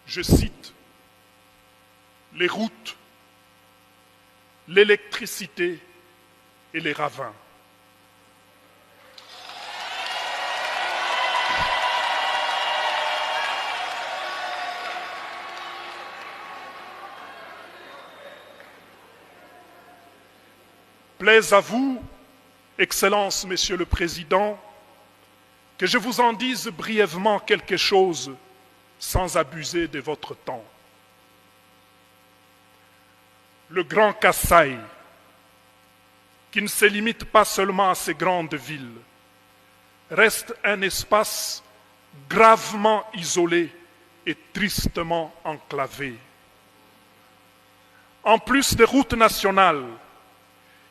Je cite, les routes, l'électricité et les ravins. Plaise à vous, Excellence, Monsieur le Président, que je vous en dise brièvement quelque chose sans abuser de votre temps. Le Grand Kasaï, qui ne se limite pas seulement à ces grandes villes, reste un espace gravement isolé et tristement enclavé. En plus des routes nationales,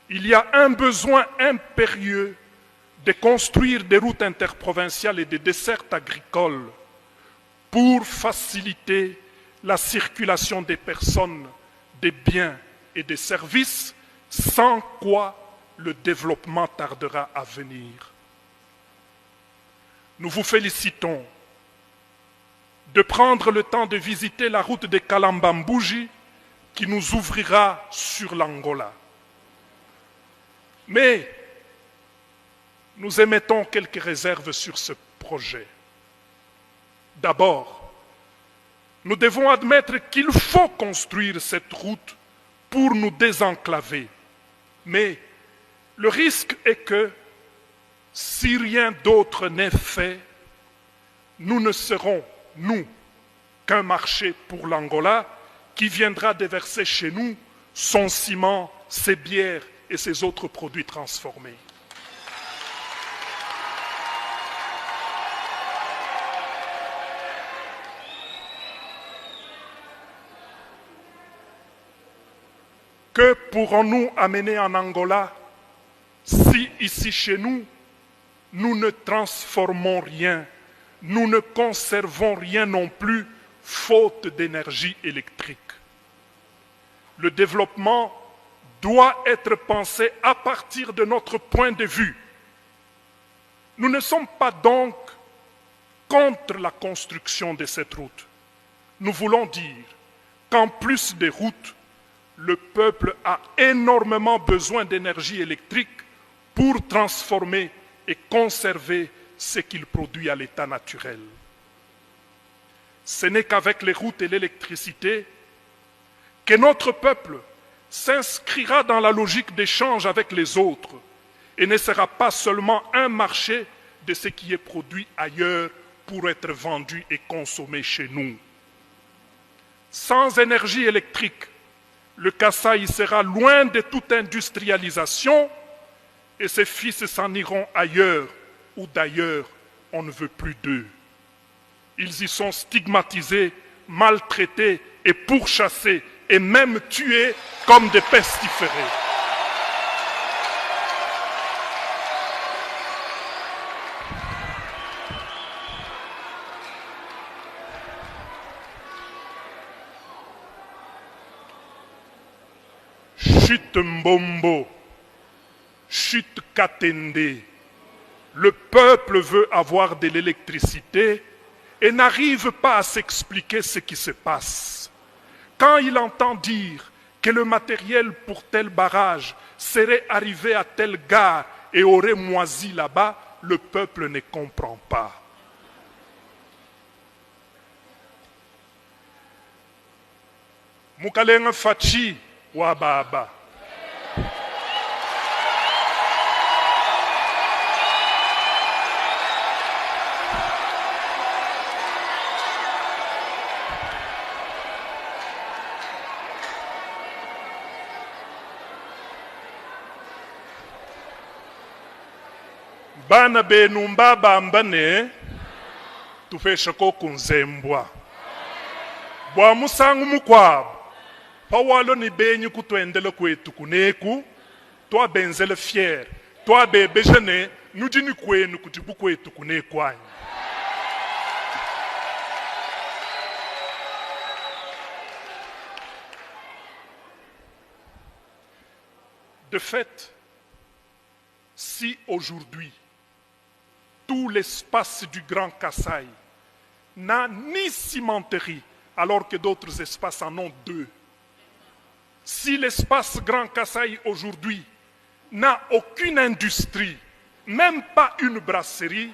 il y a un besoin impérieux de construire des routes interprovinciales et des dessertes agricoles pour faciliter la circulation des personnes, des biens et des services, sans quoi le développement tardera à venir. Nous vous félicitons de prendre le temps de visiter la route de Kalambambouji qui nous ouvrira sur l'Angola. Mais nous émettons quelques réserves sur ce projet. D'abord, nous devons admettre qu'il faut construire cette route pour nous désenclaver. Mais le risque est que, si rien d'autre n'est fait, nous ne serons, nous, qu'un marché pour l'Angola qui viendra déverser chez nous son ciment, ses bières et ses autres produits transformés. Que pourrons-nous amener en Angola si ici chez nous, nous ne transformons rien, nous ne conservons rien non plus, faute d'énergie électrique? Le développement doit être pensé à partir de notre point de vue. Nous ne sommes pas donc contre la construction de cette route. Nous voulons dire qu'en plus des routes, le peuple a énormément besoin d'énergie électrique pour transformer et conserver ce qu'il produit à l'état naturel. Ce n'est qu'avec les routes et l'électricité que notre peuple s'inscrira dans la logique d'échange avec les autres et ne sera pas seulement un marché de ce qui est produit ailleurs pour être vendu et consommé chez nous. Sans énergie électrique, le Kasaï sera loin de toute industrialisation et ses fils s'en iront ailleurs où d'ailleurs on ne veut plus d'eux. Ils y sont stigmatisés, maltraités et pourchassés et même tués comme des pestiférés. Chute Mbombo, chute Katende, le peuple veut avoir de l'électricité et n'arrive pas à s'expliquer ce qui se passe. Quand il entend dire que le matériel pour tel barrage serait arrivé à telle gare et aurait moisi là-bas, le peuple ne comprend pas. Mukalenga Fachi Wababa. Bana benu mbabambane tufesha ko kunzembwa bwa musangu mukwabo pawalo ni benyi kutwendele kwetu kuneku twabenzele fier twabebejene nudini kwenu kuti bukwetu kunekwanyi. De fait, si aujourd'hui tout l'espace du Grand Kasaï n'a ni cimenterie, alors que d'autres espaces en ont 2. Si l'espace Grand Kasaï aujourd'hui n'a aucune industrie, même pas une brasserie,